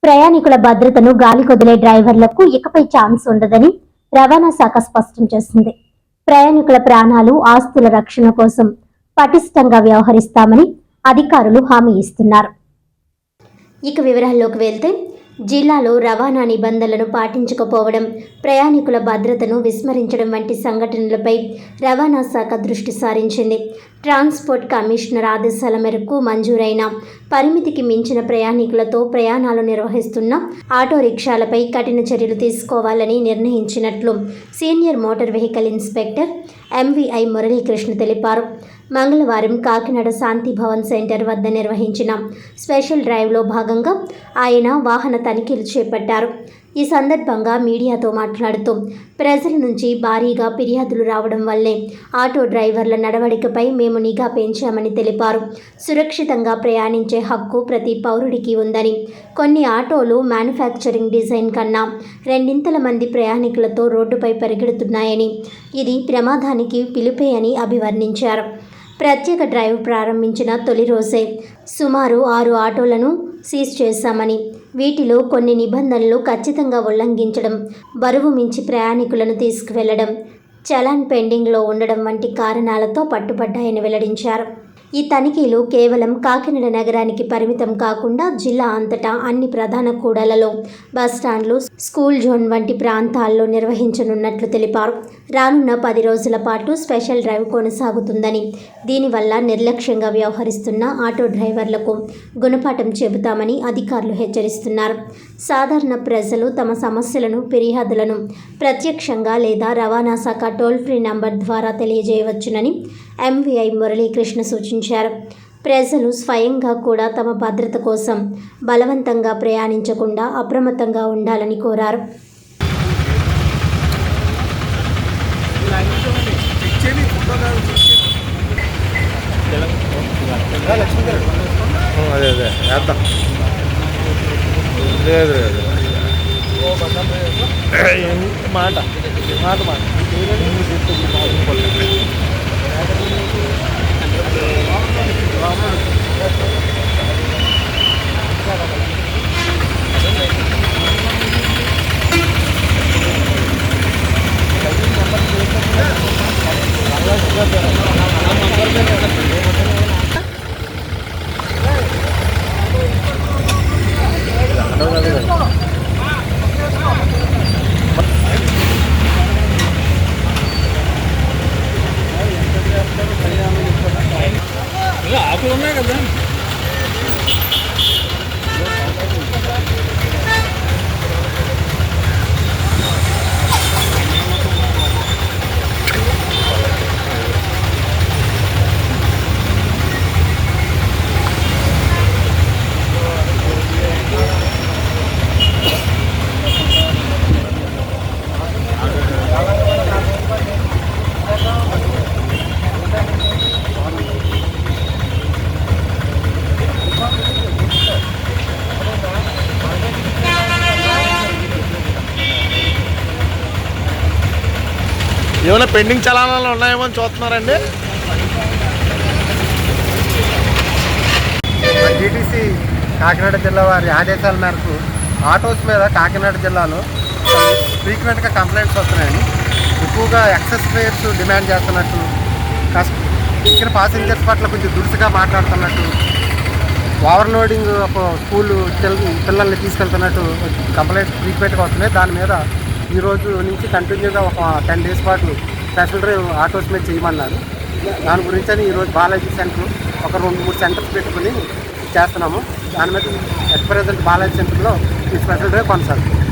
ప్రయాణికుల భద్రతను గాలికొదిలే డ్రైవర్లకు ఇకపై ఛాన్స్ ఉండదని రవాణా శాఖ స్పష్టం చేసింది. ప్రయాణికుల ప్రాణాలు, ఆస్తుల రక్షణ కోసం పటిష్టంగా వ్యవహరిస్తామని అధికారులు హామీ ఇస్తున్నారు. ఇక వివరాల్లోకి వెళ్తే, జిల్లాలో రవాణా నిబంధనలను పాటించకపోవడం, ప్రయాణికుల భద్రతను విస్మరించడం వంటి సంఘటనలపై రవాణా శాఖ దృష్టి సారించింది. ట్రాన్స్పోర్ట్ కమిషనర్ ఆదేశాల మేరకు మంజూరైన పరిమితికి మించిన ప్రయాణికులతో ప్రయాణాలు నిర్వహిస్తున్న ఆటో రిక్షాలపై కఠిన చర్యలు తీసుకోవాలని నిర్ణయించినట్లు senior motor vehicle inspector MVI Muralikrishna తెలిపారు. మంగళవారం కాకినాడ శాంతి భవన్ సెంటర్ వద్ద నిర్వహించిన స్పెషల్ డ్రైవ్లో భాగంగా ఆయన వాహన తనిఖీలు చేపట్టారు. ఈ సందర్భంగా మీడియాతో మాట్లాడుతూ, ప్రజల నుంచి భారీగా ఫిర్యాదులు రావడం వల్లే ఆటో డ్రైవర్ల నడవడికపై మేము నిఘా పెంచామని తెలిపారు. సురక్షితంగా ప్రయాణించే హక్కు ప్రతి పౌరుడికి ఉందని, కొన్ని ఆటోలు మ్యానుఫ్యాక్చరింగ్ డిజైన్ కన్నా రెండింతల మంది ప్రయాణికులతో రోడ్డుపై పరిగెడుతున్నాయని, ఇది ప్రమాదానికి పిలుపే అని అభివర్ణించారు. ప్రత్యేక డ్రైవ్ ప్రారంభించిన తొలి రోజే సుమారు 6 ఆటోలను సీజ్ చేశామని, వీటిలో కొన్ని నిబంధనలు ఖచ్చితంగా ఉల్లంఘించడం, బరువు మించి ప్రయాణికులను తీసుకువెళ్లడం, చలాన్ పెండింగ్లో ఉండడం వంటి కారణాలతో పట్టుబడ్డాయని వెల్లడించారు. ఈ తనిఖీలు కేవలం కాకినాడ నగరానికి పరిమితం కాకుండా జిల్లా అంతటా అన్ని ప్రధాన కూడళ్లలో, బస్టాండ్లు, స్కూల్ జోన్ వంటి ప్రాంతాల్లో నిర్వహించనున్నట్లు తెలిపారు. రానున్న 10 రోజుల పాటు స్పెషల్ డ్రైవ్ కొనసాగుతుందని, దీనివల్ల నిర్లక్ష్యంగా వ్యవహరిస్తున్న ఆటో డ్రైవర్లకు గుణపాఠం చెబుతామని అధికారులు హెచ్చరిస్తున్నారు. సాధారణ ప్రజలు తమ సమస్యలను, ఫిర్యాదులను ప్రత్యక్షంగా లేదా రవాణా శాఖ టోల్ ఫ్రీ నంబర్ ద్వారా తెలియజేయవచ్చునని ఎంవీఐ మురళీకృష్ణ సూచించారు. ప్రజలు స్వయంగా కూడా తమ భద్రత కోసం బలవంతంగా ప్రయాణించకుండా అప్రమత్తంగా ఉండాలని కోరారు. మాట ఆకులు ఉన్నాయి కదా. ఏమైనా పెండింగ్ చలానాలు ఉన్నాయేమో అని చూస్తున్నారండి. జీటీసీ కాకినాడ జిల్లా వారి ఆదేశాల మేరకు ఆటోస్ మీద కాకినాడ జిల్లాలో ఫ్రీక్వెంట్గా కంప్లైంట్స్ వస్తున్నాయని, ఎక్కువగా ఎక్సెస్ ఫేర్స్ డిమాండ్ చేస్తున్నట్టు, ఇచ్చిన పాసెంజర్స్ పట్ల కొంచెం దురుసుగా మాట్లాడుతున్నట్టు, ఓవర్లోడింగ్ స్కూల్ పిల్లల్ని తీసుకెళ్తున్నట్టు కంప్లైంట్స్ ఫ్రీక్వెంట్గా వస్తున్నాయి. దాని మీద ఈరోజు నుంచి కంటిన్యూగా ఒక 10 days పాటు స్పెషల్ డ్రైవ్ ఆటోస్ మీద చేయమన్నారు. దాని గురించి అని ఈరోజు బాలాజీ సెంటర్ ఒక 2-3 సెంటర్స్ పెట్టుకుని చేస్తున్నాము. దాని మీద ఎట్ ప్రెజెంట్ బాలాజీ సెంటర్లో ఈ స్పెషల్ డ్రైవ్ కొనసాగుతుంది.